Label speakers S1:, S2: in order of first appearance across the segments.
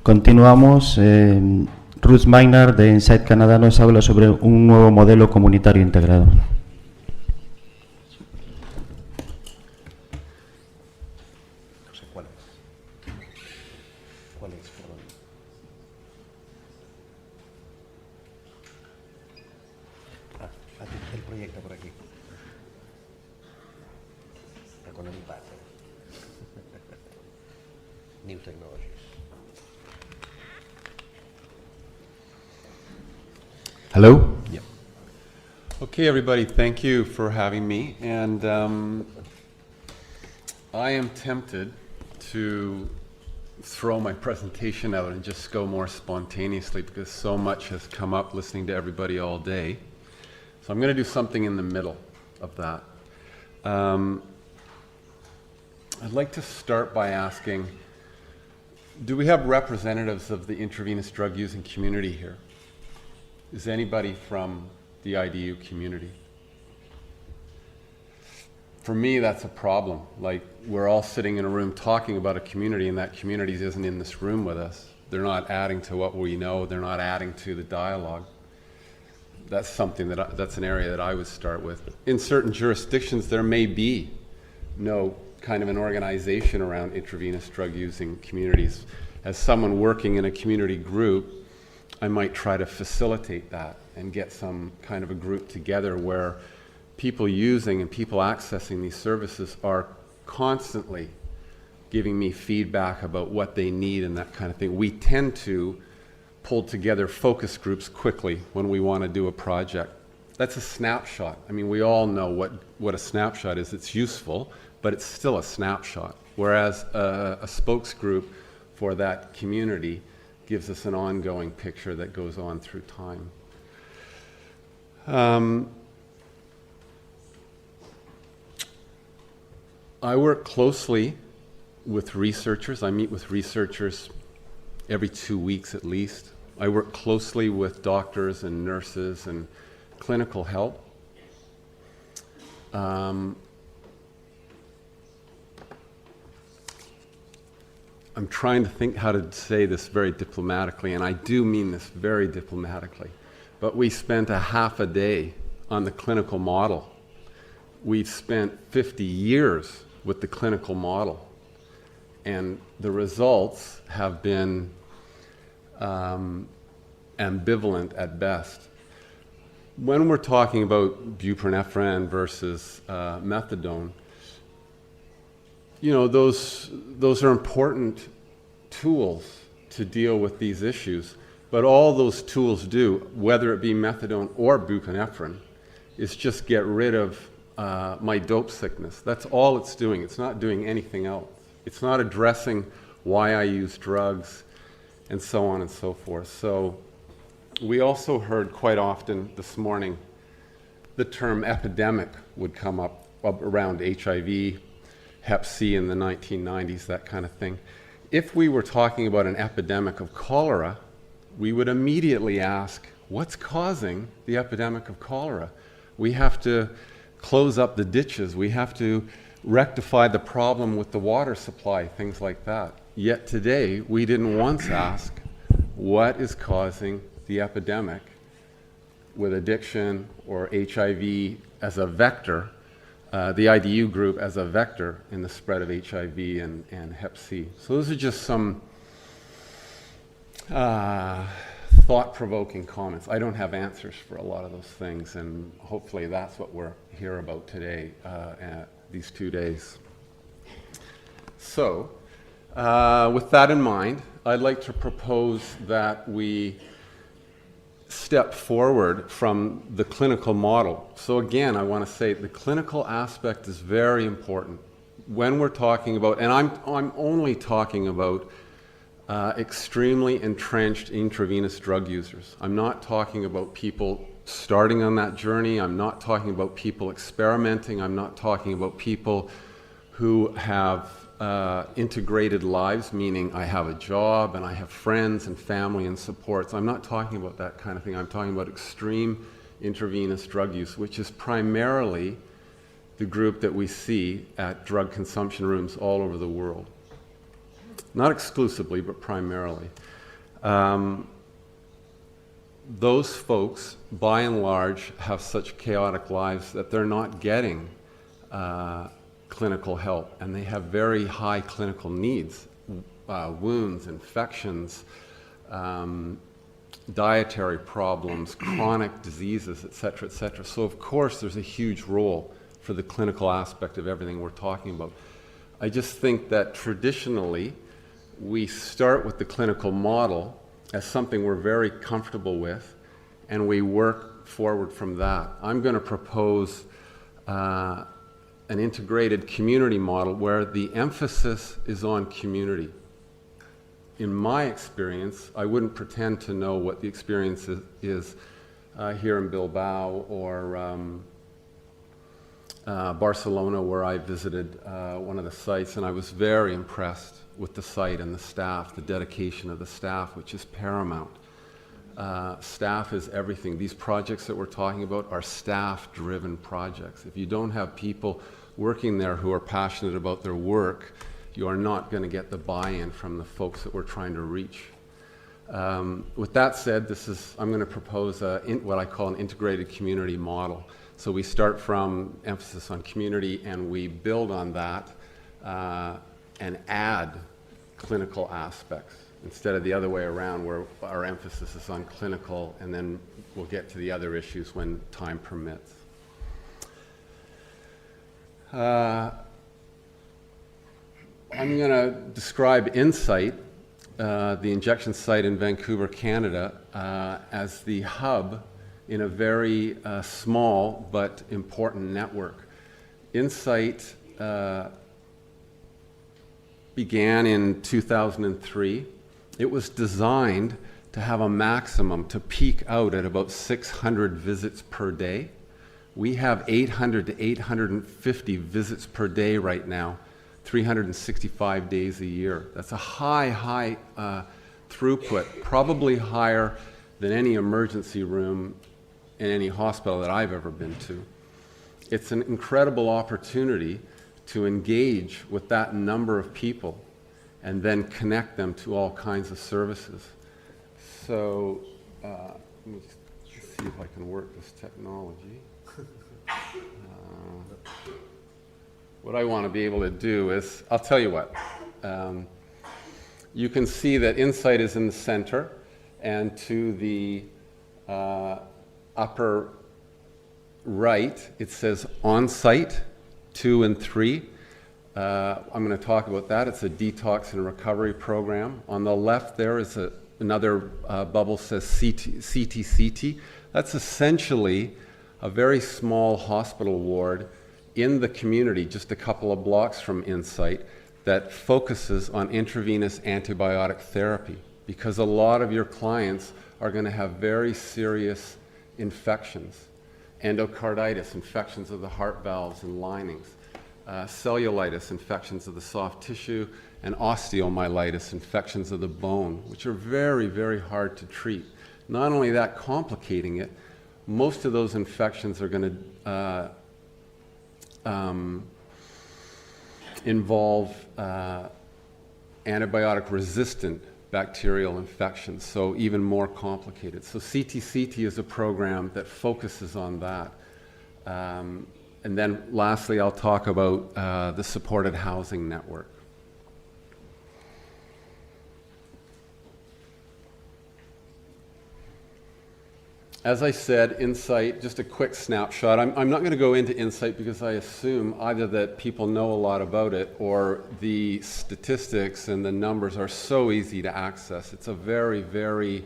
S1: Continuamos. Russ Maynard de Insite Canadá nos habla sobre un nuevo modelo comunitario integrado.
S2: El proyecto por aquí. Con el iPad. New technologies.
S3: Hello?
S2: Yep.
S3: Okay, everybody, thank you for having me. And I am tempted to throw my presentation out and just go more spontaneously because so much has come up listening to everybody all day. So I'm going to do something in the middle of that. I'd like to start by asking, do we have representatives of the intravenous drug using community here? Is anybody from the IDU community? For me, that's a problem. Like, we're all sitting in a room talking about a community, and that community isn't in this room with us. They're not adding to what we know. They're not adding to the dialogue. That's something that's an area that I would start with. In certain jurisdictions, there may be no kind of an organization around intravenous drug using communities. As someone working in a community group, I might try to facilitate that and get some kind of a group together where people using and people accessing these services are constantly giving me feedback about what they need and that kind of thing. We tend to pull together focus groups quickly when we want to do a project. That's a snapshot. I mean, we all know what a snapshot is. It's useful, but it's still a snapshot. Whereas a spokes group for that community gives us an ongoing picture that goes on through time. I work closely with researchers. I meet with researchers every 2 weeks at least. I work closely with doctors and nurses and clinical help. I'm trying to think how to say this very diplomatically, and I do mean this very diplomatically, but we spent a half a day on the clinical model. We've spent 50 years with the clinical model, and the results have been ambivalent at best. When we're talking about buprenorphine versus methadone, you know, those are important tools to deal with these issues, but all those tools do, whether it be methadone or buprenorphine, is just get rid of my dope sickness. That's all it's doing. It's not doing anything else. It's not addressing why I use drugs and so on and so forth. So we also heard quite often this morning the term epidemic would come up around HIV, Hep C in the 1990s, that kind of thing. If we were talking about an epidemic of cholera, we would immediately ask, what's causing the epidemic of cholera? We have to close up the ditches. We have to rectify the problem with the water supply, things like that. Yet today, we didn't once ask, what is causing the epidemic with addiction or HIV as a vector, the IDU group as a vector in the spread of HIV and Hep C. So those are just some thought-provoking comments. I don't have answers for a lot of those things, and hopefully that's what we're here about today, these 2 days. So, with that in mind, I'd like to propose that we step forward from the clinical model. So again, I want to say the clinical aspect is very important. When we're talking about, and I'm only talking about extremely entrenched intravenous drug users. I'm not talking about people starting on that journey. I'm not talking about people experimenting. I'm not talking about people who have integrated lives, meaning I have a job and I have friends and family and supports. I'm not talking about that kind of thing. I'm talking about extreme intravenous drug use, which is primarily the group that we see at drug consumption rooms all over the world. not exclusively, but primarily. Those folks, by and large, have such chaotic lives that they're not getting clinical help, and they have very high clinical needs, wounds, infections, dietary problems, chronic diseases, et cetera, et cetera. So of course there's a huge role for the clinical aspect of everything we're talking about. I just think that traditionally we start with the clinical model as something we're very comfortable with, and we work forward from that. I'm going to propose an integrated community model where the emphasis is on community. In my experience, I wouldn't pretend to know what the experience is here in Bilbao or Barcelona, where I visited one of the sites, and I was very impressed with the site and the staff, the dedication of the staff, which is paramount. Staff is everything. These projects that we're talking about are staff-driven projects. If you don't have people working there who are passionate about their work, you are not going to get the buy-in from the folks that we're trying to reach. With that said, I'm going to propose what I call an integrated community model. So we start from emphasis on community, and we build on that and add clinical aspects instead of the other way around, where our emphasis is on clinical, and then we'll get to the other issues when time permits. I'm going to describe Insite, the injection site in Vancouver, Canada, as the hub in a very small but important network. Insite began in 2003. It was designed to have a maximum, to peak out at about 600 visits per day. We have 800 to 850 visits per day right now, 365 days a year. That's a high throughput, probably higher than any emergency room in any hospital that I've ever been to. It's an incredible opportunity to engage with that number of people and then connect them to all kinds of services. So let me just see if I can work this technology. What I want to be able to do is, I'll tell you what. You can see that Insite is in the center, and to the upper right, it says on-site 2 and 3. I'm going to talk about that. It's a detox and recovery program. On the left there is another bubble says CTCT. That's essentially a very small hospital ward in the community, just a couple of blocks from Insite, that focuses on intravenous antibiotic therapy, because a lot of your clients are going to have very serious infections, endocarditis, infections of the heart valves and linings, cellulitis, infections of the soft tissue, and osteomyelitis, infections of the bone, which are very, very hard to treat. Not only that, complicating it, most of those infections are going to involve antibiotic-resistant bacterial infections, so even more complicated. So CTCT is a program that focuses on that. And then lastly, I'll talk about the supported housing network. As I said, Insite, just a quick snapshot. I'm not going to go into Insite because I assume either that people know a lot about it or the statistics and the numbers are so easy to access. It's a very, very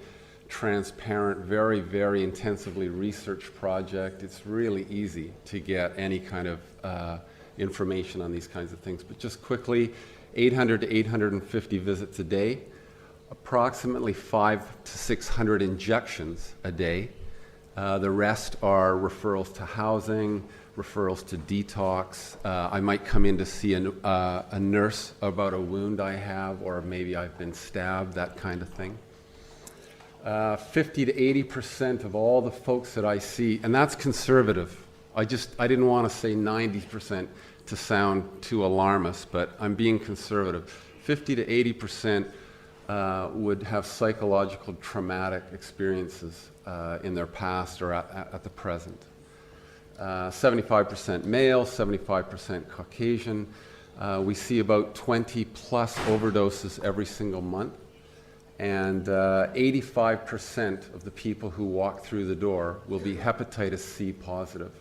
S3: transparent, very, very intensively researched project. It's really easy to get any kind of information on these kinds of things. But just quickly, 800 to 850 visits a day, approximately 500 to 600 injections a day. The rest are referrals to housing, referrals to detox. I might come in to see a nurse about a wound I have, or maybe I've been stabbed, that kind of thing. 50 to 80% of all the folks that I see, and that's conservative. I didn't want to say 90% to sound too alarmist, but I'm being conservative. 50 to 80% would have psychological traumatic experiences in their past or at the present. 75% male, 75% Caucasian. We see about 20 plus overdoses every single month. And 85% of the people who walk through the door will be hepatitis C positive.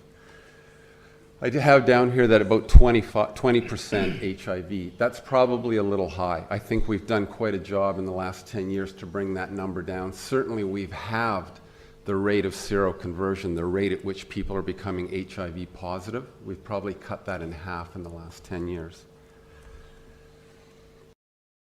S3: I have down here that about 20% HIV. That's probably a little high. I think we've done quite a job in the last 10 years to bring that number down. Certainly we've halved the rate of seroconversion, the rate at which people are becoming HIV positive. We've probably cut that in half in the last 10 years.